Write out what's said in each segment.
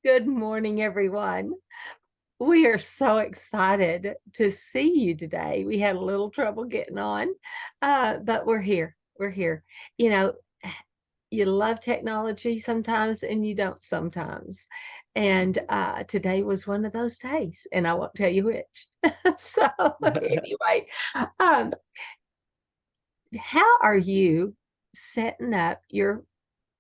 Good morning, everyone. We are so excited to see you today. We had a little trouble getting on, but we're here. We're here. You know, you love technology sometimes and you don't sometimes. And today was one of those days, and I won't tell you which. So, anyway, um, how are you setting up your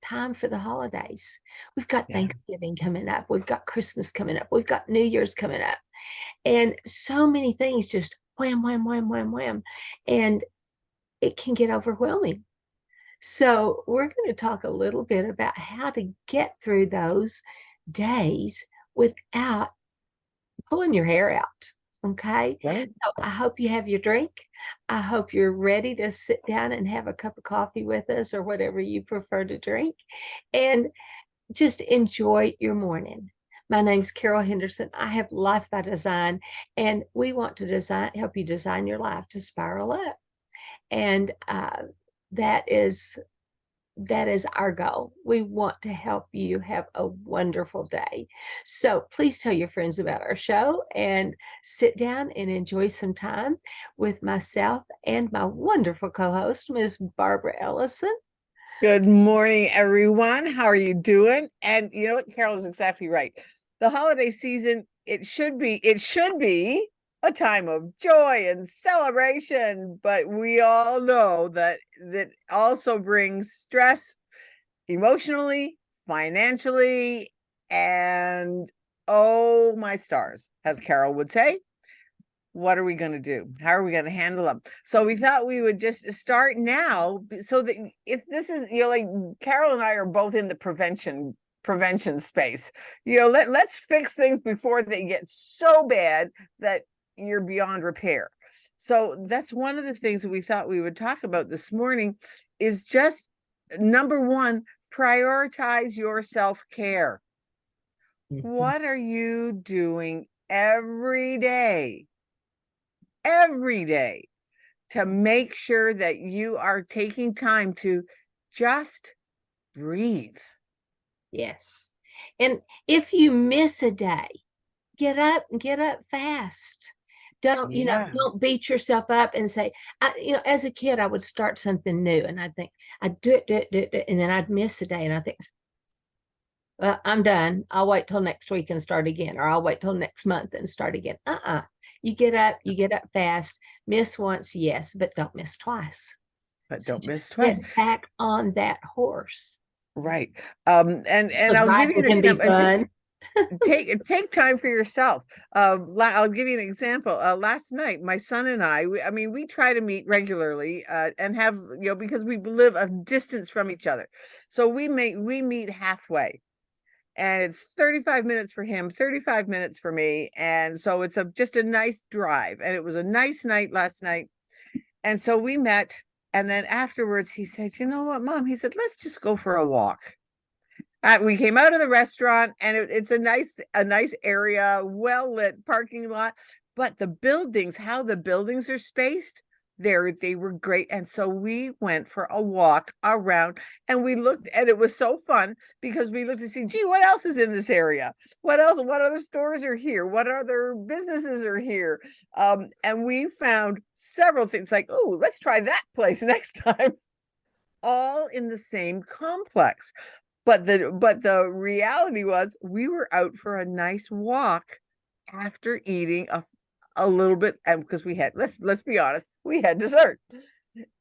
time for the holidays? We've got Yeah. Thanksgiving coming up. We've got Christmas coming up. We've got New Year's coming up. And so many things just wham, wham, wham, wham, wham. And it can get overwhelming. So, we're going to talk a little bit about how to get through those days without pulling your hair out. Okay. Right. So I hope you have your drink. I hope you're ready to sit down and have a cup of coffee with us or whatever you prefer to drink and just enjoy your morning. My name's Carol Henderson. I have Life by Design, and we want to help you design your life to spiral up. And that is that is our goal. We want to help you have a wonderful day. So please tell your friends about our show and sit down and enjoy some time with myself and my wonderful co-host, Ms. Barbara Ellison. Good morning, everyone. How are you doing? And you know what? Carol is exactly right. The holiday season, it should be a time of joy and celebration, but we all know that also brings stress emotionally, financially, and oh my stars, as Carol would say. What are we going to do? How are we going to handle them? So we thought we would just start now so that if this is, like Carol and I are both in the prevention space. Let's fix things before they get so bad that you're beyond repair. So that's one of the things that we thought we would talk about this morning is just number one, prioritize your self-care. What are you doing every day to make sure that you are taking time to just breathe? Yes. And if you miss a day, get up fast. Yeah. Don't beat yourself up and say, as a kid, I would start something new and I'd think, I'd do it, and then I'd miss a day and I think, well, I'm done. I'll wait till next week and start again, or I'll wait till next month and start again. You get up fast, miss once, yes, but don't miss twice. But So don't just miss twice. get back on that horse. Right. And Because I'll give you riding an can be example. Just fun. take time for yourself. I'll give you an example. Last night, my son and we try to meet regularly and have, because we live a distance from each other. So we meet halfway. And it's 35 minutes for him, 35 minutes for me. And so it's just a nice drive. And it was a nice night last night. And so we met. And then afterwards, he said, "You know what, Mom?" He said, "Let's just go for a walk." We came out of the restaurant, and it's a nice area, well lit parking lot. But how the buildings are spaced, they were great. And so we went for a walk around, and we looked, and it was so fun because we looked to see, gee, what else is in this area? What else? What other stores are here? What other businesses are here? And we found several things like, oh, let's try that place next time. All in the same complex. But the reality was we were out for a nice walk after eating a little bit, and because we had, let's be honest, we had dessert.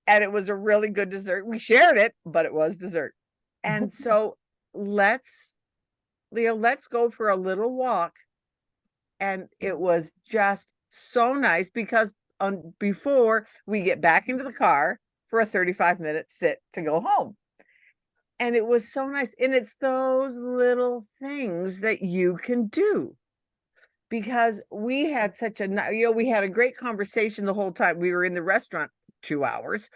And it was a really good dessert. We shared it, but it was dessert. And so let's let's go for a little walk. And it was just so nice because before we get back into the car for a 35-minute sit to go home. And it was so nice. And it's those little things that you can do because we had we had a great conversation the whole time. We were in the restaurant 2 hours.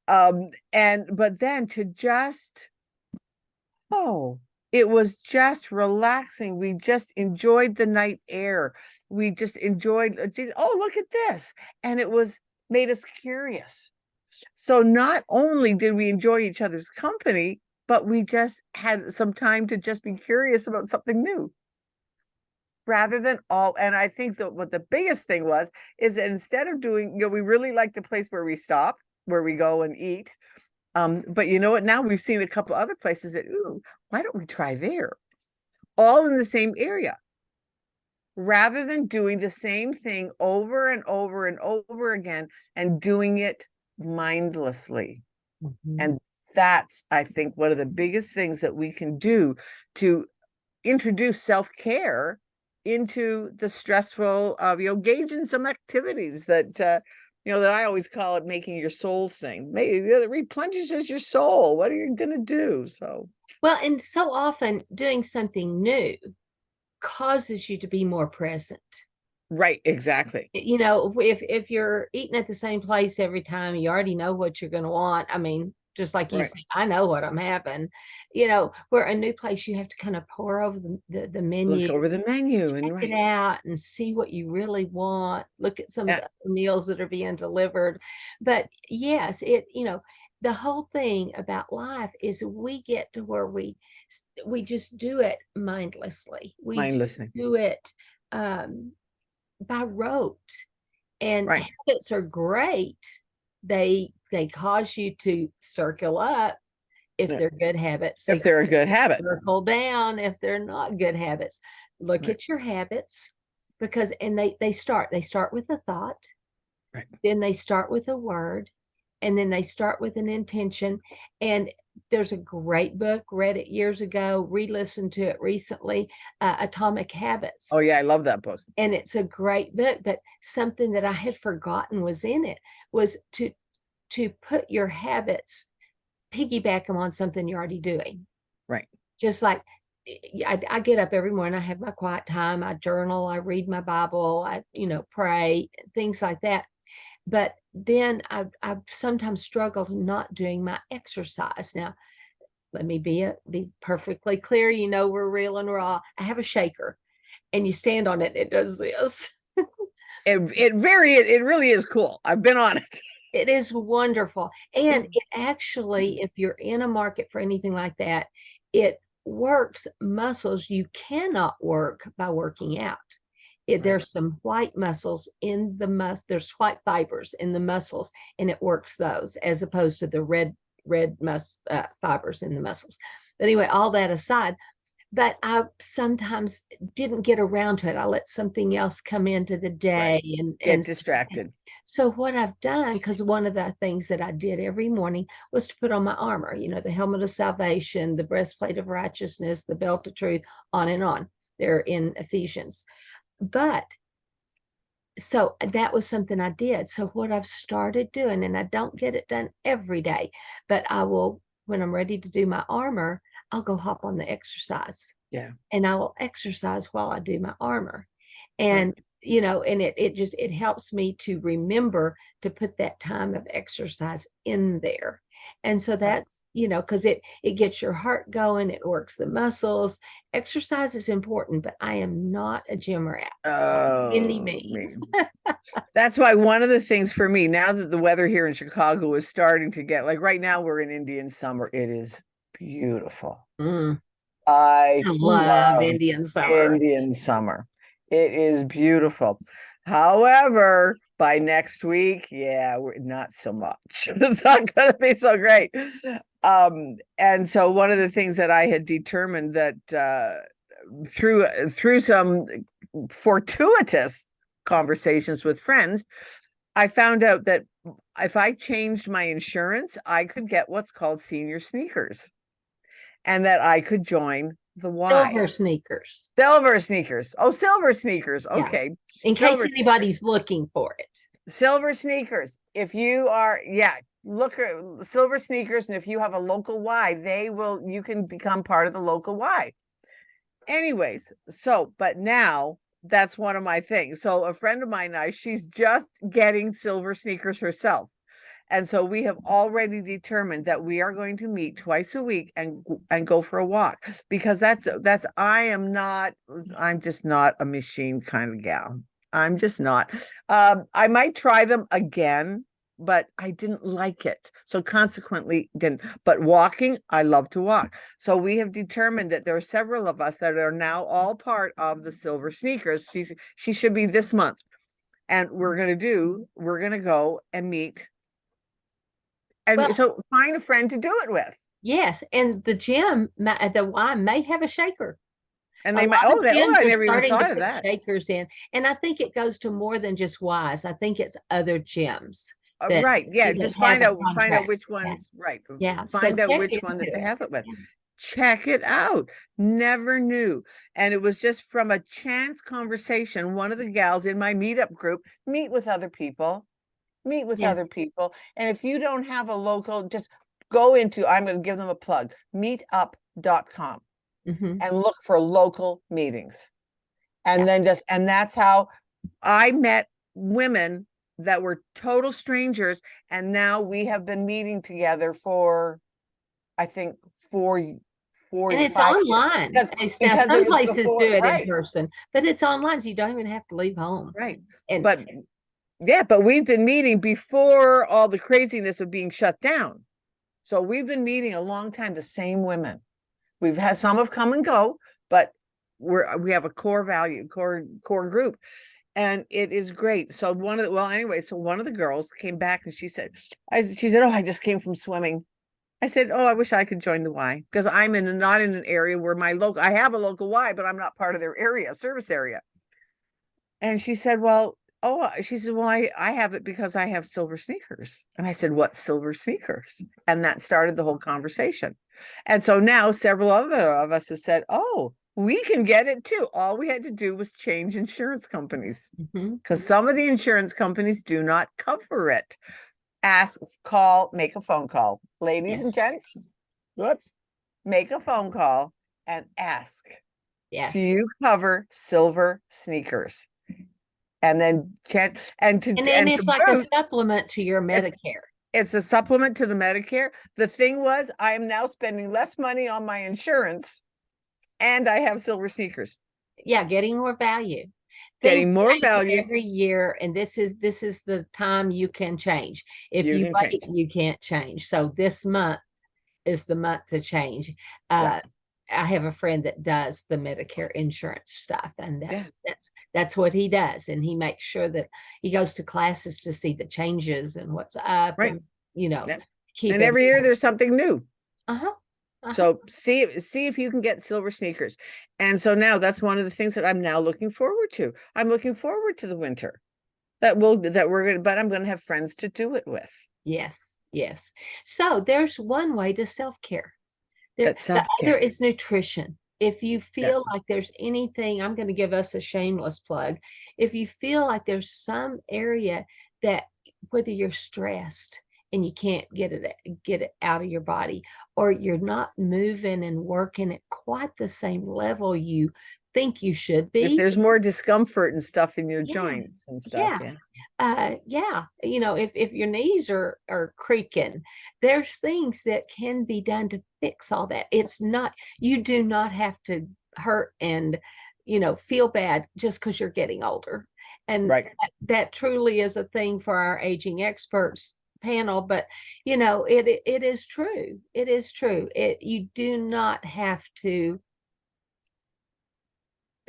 But then to just, it was just relaxing. We just enjoyed the night air. We just enjoyed, oh, look at this. And it made us curious. So not only did we enjoy each other's company, but we just had some time to just be curious about something new rather than all. And I think that what the biggest thing was is that instead of doing, we really like the place where we stop, where we go and eat. But you know what? Now we've seen a couple other places that, ooh, why don't we try there? All in the same area, rather than doing the same thing over and over and over again and doing it mindlessly. Mhm. And that's, I think, one of the biggest things that we can do to introduce self-care into the stressful engage in some activities that that I always call it making your soul sing. Maybe it replenishes your soul. What are you going to do? So Well, and so often doing something new causes you to be more present. right, exactly. If you're eating at the same place every time, you already know what you're going to want. I mean, just like you Right. say, I know what I'm having. Where a new place, you have to kind of pour over the Look menu, over the menu and check it right. out and see what you really want. Look at some of Yeah, the meals that are being delivered. But yes, the whole thing about life is we get to where we just do it mindlessly. We mind just listening. do it um, by rote. And Right. habits are great. They cause you to circle up if Yeah. they're good habits. If They they're a good habit. circle down if they're not good habits. Look Right. at your habits because and they start with a thought, Right. then they start with a word, and then they start with an intention. And there's a great book, read it years ago, re-listened to it recently, Atomic Oh Habits. yeah, I love that book. And it's a great book, but something that I had forgotten was in it was to put your habits, piggyback them on something you're already doing. Right. Just like I get up every morning, I have my quiet time, I journal, I read my Bible, I pray, things like that. But then I've sometimes struggled not doing my exercise. Now, let me be perfectly clear. We're real and raw. I have a shaker, and you stand on it, it does this. It really is cool. I've been on it. It is wonderful. And it actually, if you're in a market for anything like that, it works muscles you cannot work by working out. Right. There's some white muscles in the there's white fibers in the muscles, and it works those as opposed to the red fibers in the muscles. But anyway, all that aside, but I sometimes didn't get around to it. I let something else come into the Right. day Get and distracted. so what I've done, because one of the things that I did every morning was to put on my armor, the helmet of salvation, the breastplate of righteousness, the belt of truth, on and on. They're in Ephesians. But so that was something I did. So what I've started doing, and I don't get it done every day, but I will, when I'm ready to do my armor, I'll go hop on the exercise Yeah. and I will exercise while I do my armor. Right. And and it helps me to remember to put that time of exercise in there. And so Right. that's, because it gets your heart going, it works the muscles. Exercise is important, but I am not a gym rat by any Oh means. man. That's why one of the things for me, now that the weather here in Chicago is starting to get, like right now we're in Indian summer. It is beautiful. Mm, I I love love Indian summer. Indian summer. It is beautiful. However, by next week, yeah, we're not so much. It's not going to be so great. And so one of the things that I had determined that through some fortuitous conversations with friends, I found out that if I changed my insurance, I could get what's called senior sneakers and that I could join the Y. Silver sneakers. Silver sneakers. Oh, silver sneakers. Yeah. Okay. In case Silver anybody's looking for it. silver sneakers. If you are, yeah, look at silver sneakers. And if you have a local Y, you can become part of the local Y. Anyways, but now that's one of my things. So a friend of mine and I, she's just getting silver sneakers herself. And so we have already determined that we are going to meet twice a week and go for a walk because I'm just not a machine kind of gal. I'm just not. I might try them again but I didn't like it. So consequently didn't. But walking, I love to walk. So we have determined that there are several of us that are now all part of the Silver Sneakers. She should be this month. And we're gonna go and meet. And Well, so find a friend to do it with. yes, and the gym, the Y may have a shaker. And A they might, lot of gyms I are never even starting to thought of put that. shakers in, and I think it goes to more than just Ys. I think it's other gyms that Right. Yeah. either Just have a find out contract. which Yeah, ones, right. yeah. So Find out check which one into that they it. have it with. Yeah. Check it out. Never knew. And it was just from a chance conversation. One of the gals in my meetup group, meet with other people, Yes. And if you don't have a local, just go into, I'm going to give them a plug, meetup.com, Hmm. and look for local meetings. Yeah. And then and that's how I met women that were total strangers. And now we have been meeting together for, I think, And it's 5 years. online. Now, Because it some was places before, do it in right, person, but it's online, so you don't even have to leave home. right. And But yeah, but we've been meeting before all the craziness of being shut down. So we've been meeting a long time, the same women. We've had some have come and go, but we have a core value, core group. And it is great. So one of the girls came back and she said, oh, I just came from swimming. I said, oh, I wish I could join the Y, because I'm not in an area where I have a local Y, but I'm not part of their service area. And she said, well, I have it because I have silver sneakers. And I said, what silver sneakers? And that started the whole conversation. And so now several other of us have said, oh, we can get it too. All we had to do was change insurance companies, mhm, because some of the insurance companies do not cover it. Make a phone call. Ladies and yes, gents, whoops, make a phone call and ask, do yes. you cover silver sneakers? And then And to it's like a boot, supplement to your it, Medicare. it's a supplement to the Medicare. The thing was, I am now spending less money on my insurance, and I have silver sneakers, Yeah, getting more value. Things getting more change value. every year, and this is the time you can change. If You you can wait, change. you can't change. So this month is the month to change. Yeah, Uh, I have a friend that does the Medicare insurance stuff, and yeah, that's what he does. And he makes sure that he goes to classes to see the changes and what's up, right. and Yeah. keep And every year everything. there's something new. Uh-huh. Uh-huh. So see if you can get silver sneakers. And so now that's one of the things that I'm now looking forward to. I'm looking forward to the winter. But I'm gonna have friends to do it with. Yes, yes. So there's one way to self-care. That's The other self-care. is nutrition. If you Yeah. feel like there's anything, I'm going to give us a shameless plug. If you feel like there's some area that, whether you're stressed and you can't get it out of your body, or you're not moving and working at quite the same level you think you should If be. there's more discomfort and stuff in your Yes. joints and stuff, Yeah. yeah. Yeah. If your knees are creaking, there's things that can be done to fix all that. You do not have to hurt and, feel bad just because you're getting older. And Right. that truly is a thing for our aging experts panel. But, it is true. It is true. You do not have to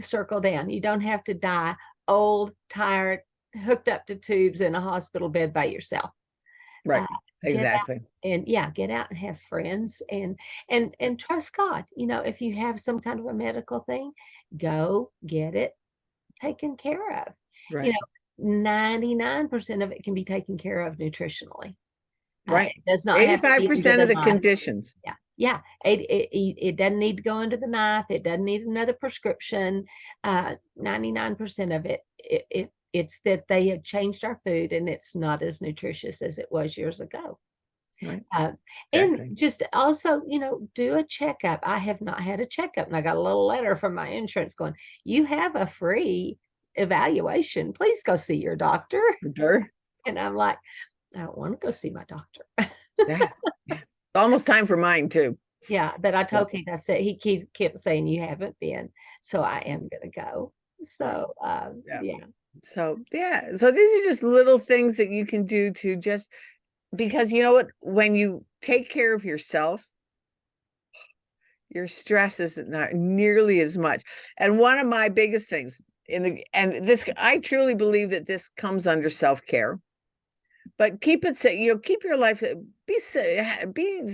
circle down. You don't have to die old, tired, hooked up to tubes in a hospital bed by yourself. Right. Uh, get out Exactly. and yeah, get out and have friends and trust God. If you have some kind of a medical thing, go get it taken care of. You Right. know, 99% of it can be taken care of nutritionally. Right. It does not have to be under 85% the of the knife. conditions. Yeah. Yeah. It doesn't need to go under the knife. It doesn't need another prescription. 99% of it's that they have changed our food and it's not as nutritious as it was years ago. Right. Uh, and Exactly. just also, do a checkup. I have not had a checkup, and I got a little letter from my insurance going, you have a free evaluation. Please go see your doctor. Sure. And I'm like, I don't want to go see my doctor. Yeah. Yeah. It's almost time for mine too. Yeah, but I So, told Keith, I said, kept saying you haven't been, so I am gonna go. yeah. So Yeah. yeah. So yeah, so these are just little things that you can do to just, because you know what, when you take care of yourself, your stress is not nearly as much. And one of my biggest things and this, I truly believe that this comes under self-care, but keep it, keep your life, be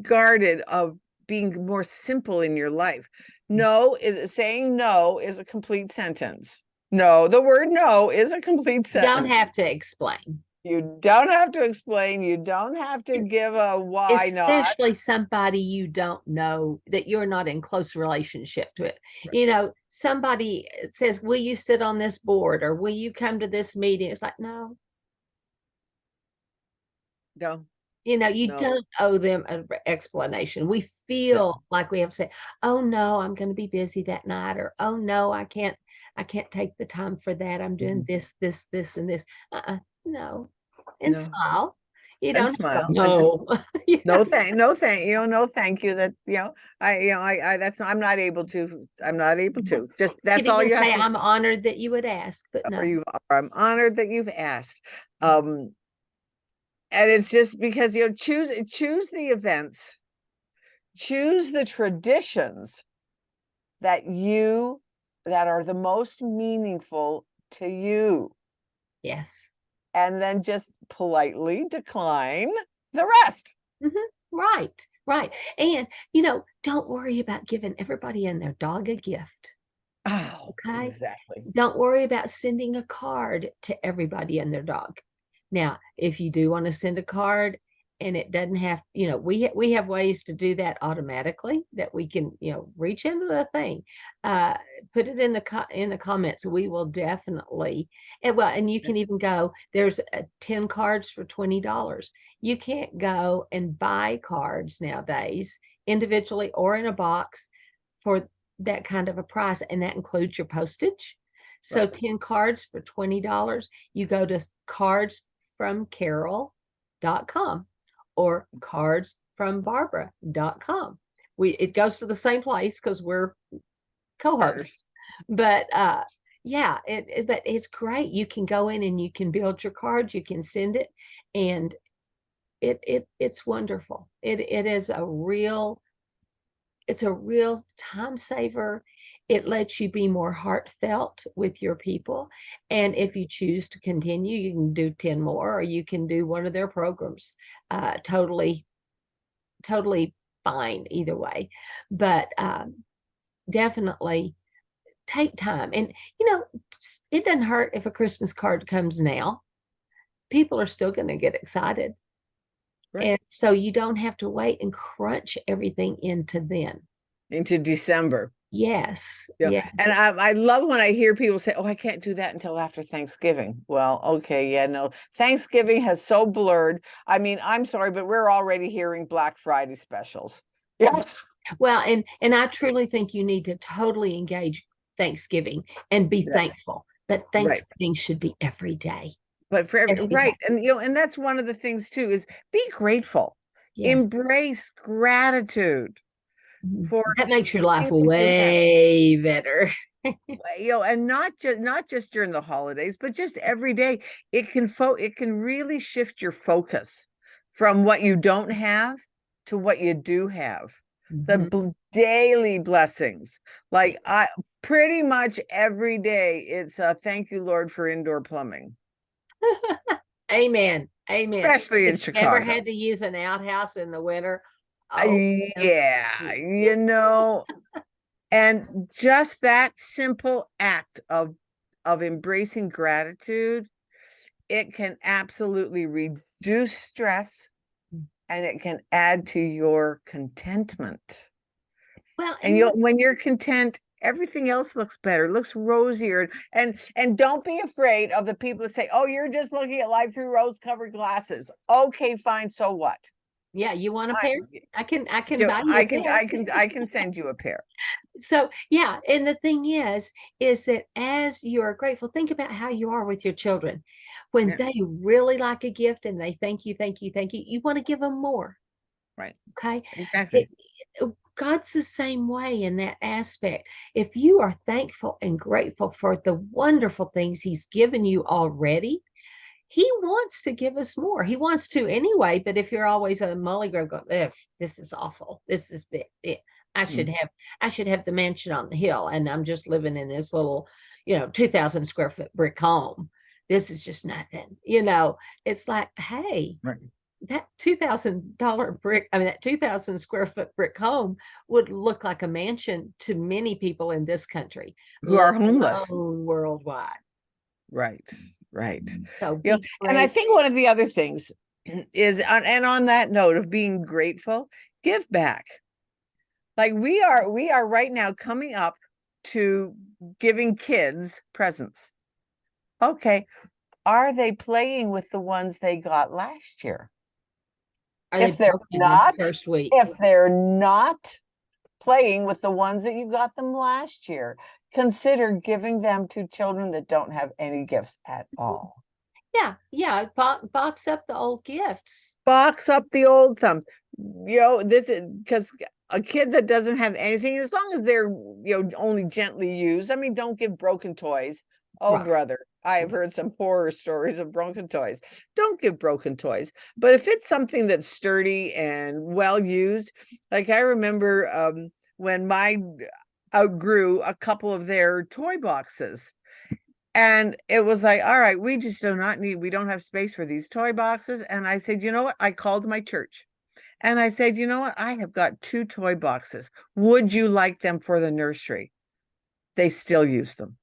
guarded of being more simple in your life. No is saying no is a complete sentence. No, the word no is a complete You don't sentence. have to explain. You don't have to explain. You don't have to give a why not. Especially somebody you don't know, that you're not in close relationship with. Right. Somebody says, will you sit on this board, or will you come to this meeting? It's like, no. No, You no, don't owe them an explanation. We no, feel like we have to say, oh no, I'm going to be busy that night, or oh no, I can't take the time for that. I'm doing this, and this. No. And no. smile. You And don't have to, smile and just no. Yeah. no thank you, no thank you. That I that's I'm not able to. Just Could that's all even you have say, to. I'm honored that you would ask, but Or no. you are. I'm honored that you've asked. And it's just because choose the events, choose the traditions that are the most meaningful to you, Yes. and then just politely decline the rest. Mhm. Right. Right. And, don't worry about giving everybody and their dog a gift. Oh, Okay. exactly. Don't worry about sending a card to everybody and their dog. Now, if you do want to send a card, and it doesn't have, we have ways to do that automatically, that we can, reach into the thing, uh, put it in the comments. We will definitely, and you can even go, there's 10 cards for $20. You can't go and buy cards nowadays individually or in a box for that kind of a price, and that includes your postage. So Right. 10 cards for $20. You go to cardsfromcarol.com or cardsfrombarbara.com. It goes to the same place because we're Partners. co-hosts. But yeah, but it's great. You can go in and you can build your cards, you can send it, and it's wonderful. It's a real time saver. It lets you be more heartfelt with your people. And if you choose to continue, you can do 10 more, or you can do one of their programs. Totally, totally fine either way. But definitely take time. And, it doesn't hurt if a Christmas card comes now. People are still going to get excited. Right. And so you don't have to wait and crunch everything into then. Into December. Yes. Yeah. Yeah. And I love when I hear people say, oh, I can't do that until after Thanksgiving. Well, okay, yeah, no. Thanksgiving has so blurred. I mean, I'm sorry, but we're already hearing Black Friday specials. Yes. Well, and I truly think you need to totally engage Thanksgiving and be Yeah. thankful. But Right. Thanksgiving should be every day. But for Every day. right. And and that's one of the things too, is be grateful. Yes. Embrace gratitude Mhm. for That makes your the life things that you have. way better. And not just during the holidays, but just every day. It can really shift your focus from what you don't have to what you do have. The Mhm. daily blessings. Yeah. Like I pretty much every day it's a thank you, Lord, for indoor plumbing, Amen. Amen. especially If in you ever Chicago. had to use an outhouse in the winter, oh, Yeah, and just that simple act of embracing gratitude, it can absolutely reduce stress, and it can add to your contentment. well, And when you're content, everything else looks better, looks rosier. And don't be afraid of the people that say, oh, you're just looking at life through rose-colored glasses. Okay, fine, so what? yeah, you want a I, pair? I can buy you a pair. I can send you a pair. So yeah, and the thing is that as you are grateful, think about how you are with your children. When Yeah, they really like a gift and they thank you, thank you, thank you, you want to give them more. right. Okay. It, Exactly. God's the same way in that aspect. If you are thankful and grateful for the wonderful things He's given you already, He wants to give us more. He wants to anyway. But if you're always a mullygrove going, "Ugh, this is awful. This is it. I should Mm. have, I should have the mansion on the hill, and I'm just living in this little, 2,000 square foot brick home. This is just nothing." It's like, hey, Right. that $2,000 brick, I mean, that 2,000 square foot brick home would look like a mansion to many people in this country, Who let are homeless. alone worldwide. Right. Right. So You know, be and I great. think one of the other things is, and on that note of being grateful, give back. Like we are right now coming up to giving kids presents. Okay. Are they playing with the ones they got last year? Are they If they're broken this not, first week? if they're not playing with the ones that you got them last year, consider giving them to children that don't have any gifts at all. Yeah, yeah. Box up the old gifts. Box up the old thumb. This is because a kid that doesn't have anything, as long as they're only gently used. I mean, don't give broken toys. Oh, Right. brother, I have heard some horror stories of broken toys. Don't give broken toys. But if it's something that's sturdy and well used, like I remember when my outgrew a couple of their toy boxes. And it was like, all right, we just do not need, we don't have space for these toy boxes. And I said, you know what? I called my church and I said, you know what? I have got 2 toy boxes. Would you like them for the nursery? They still use them.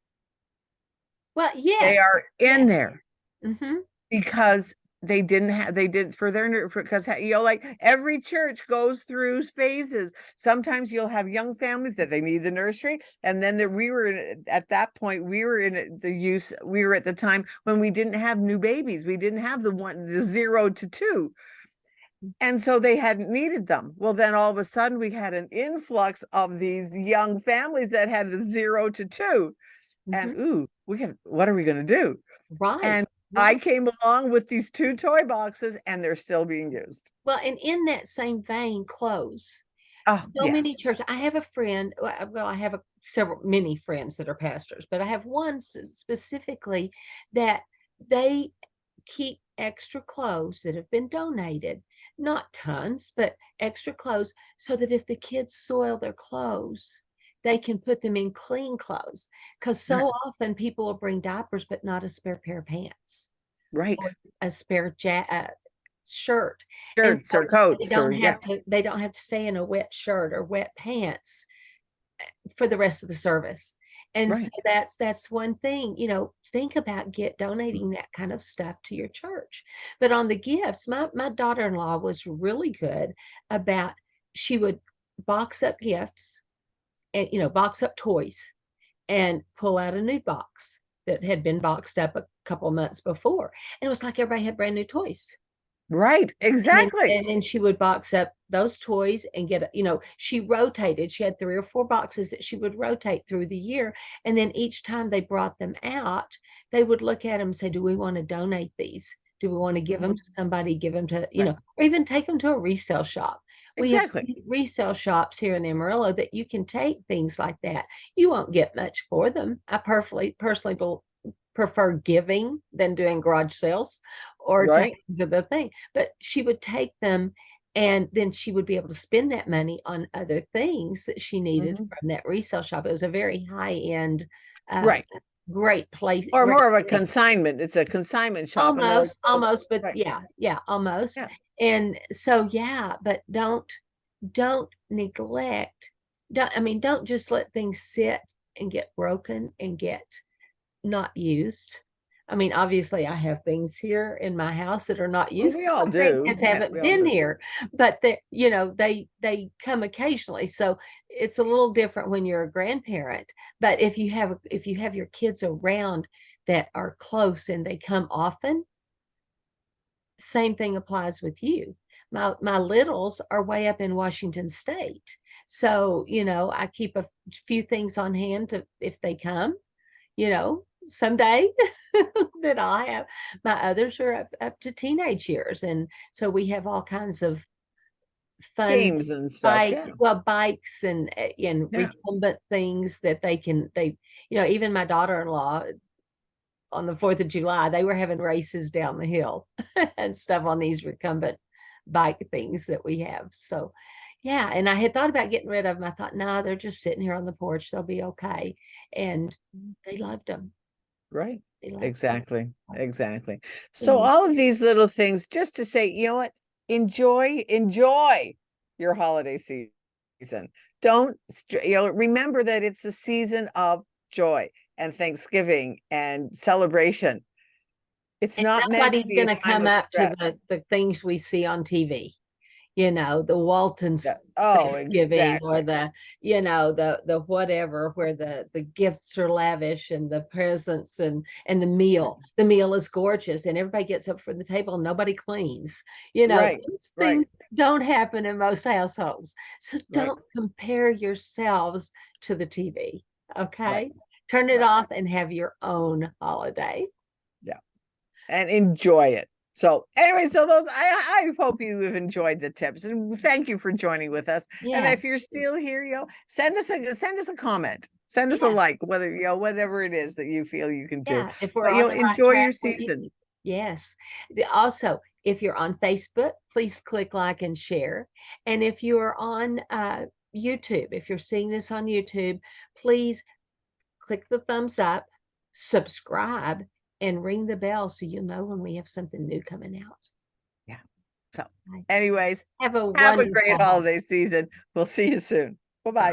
Well, They yes. are in Yes. there Mm-hmm. because they did for their, because like every church goes through phases. Sometimes you'll have young families that they need the nursery, and then we were at that point, we were at the time when we didn't have new babies, we didn't have the 0 to 2, and so they hadn't needed them. Well, then all of a sudden we had an influx of these young families that had the 0 to 2, and Mm-hmm. what are we going to do? Right. And I Right. came along with these 2 toy boxes, and they're still being used. Well, and in that same vein, clothes. Oh, So many yes. churches. I have a friend. Well, I have many friends that are pastors, but I have one specifically that they keep extra clothes that have been donated, not tons, but extra clothes, so that if the kids soil their clothes, they can put them in clean clothes. Because Right. so often people will bring diapers, but not a spare pair of pants Right. or a spare shirt. And Shirts so or coats or yeah. they don't have to stay in a wet shirt or wet pants for the rest of the service. And so Right. that's one thing, think about donating that kind of stuff to your church. But on the gifts, my daughter-in-law was really good about, she would box up gifts and box up toys and pull out a new box that had been boxed up a couple of months before. And it was like everybody had brand new toys. Right. Exactly. And then she would box up those toys and she rotated. She had 3 or 4 boxes that she would rotate through the year. And then each time they brought them out, they would look at them and say, do we want to donate these? Do we want to give them to somebody, give them to, Right. or even take them to a resale shop? We have Exactly. resale shops here in Amarillo that you can take things like that. You won't get much for them. I personally prefer giving than doing garage sales or Right. taking to the thing. But she would take them and then she would be able to spend that money on other things that she needed Mhm. from that resale shop. It was a very high end, uh, Right. great place, Or great more of a place. consignment. It's a consignment shop, and they're like, oh, Almost, but right. yeah, almost. Yeah. And so, yeah, but don't neglect, don't just let things sit and get broken and get not used. I mean, obviously, I have things here in my house that are not Well, used. we all My do. grandkids Yeah, haven't we all been do. here, but they come occasionally. So it's a little different when you're a grandparent. But if you have your kids around that are close and they come often, same thing applies with you. My littles are way up in Washington State. So, I keep a few things on hand to if they come, someday that I'll have. My others are up to teenage years. And so we have all kinds of fun games and stuff. Yeah. bikes and Yeah. recumbent things that even my daughter-in-law on the 4th of July, they were having races down the hill and stuff on these recumbent bike things that we have. So, yeah. And I had thought about getting rid of them. I thought, no, they're just sitting here on the porch. They'll be okay. And they loved them. Right. They loved them. Exactly. Exactly. So And all of these little things just to say, you know what? Enjoy your holiday season. Don't, remember that it's a season of joy and Thanksgiving and celebration. It's not meant to nobody's be going a to time come of up to stress. the things we see on TV. The Waltons Yeah. Oh, Thanksgiving, or exactly. the whatever, where the gifts are lavish and the presents and the Right. meal. The meal is gorgeous and everybody gets up from the table and nobody cleans. Right. Those Right. things don't happen in most households. So Right. don't compare yourselves to the TV. Right. Okay? Turn it Right. off and have your own holiday. Yeah. And enjoy it. So anyway, so I hope you have enjoyed the tips, and thank you for joining with us. And Yeah. if you're still here, send us a comment, send us a Yeah. like, whether whatever it is that you feel you can do. Yeah, if we're But on the right enjoy track your with you. season. Yes. Also, if you're on Facebook, please click like and share. And if you are on YouTube, if you're seeing this on YouTube, please click the thumbs up, subscribe, and ring the bell so you'll know when we have something new coming out. Yeah. So Right. anyways, Have a have a great wonderful holiday. holiday season. We'll see you soon. Bye-bye.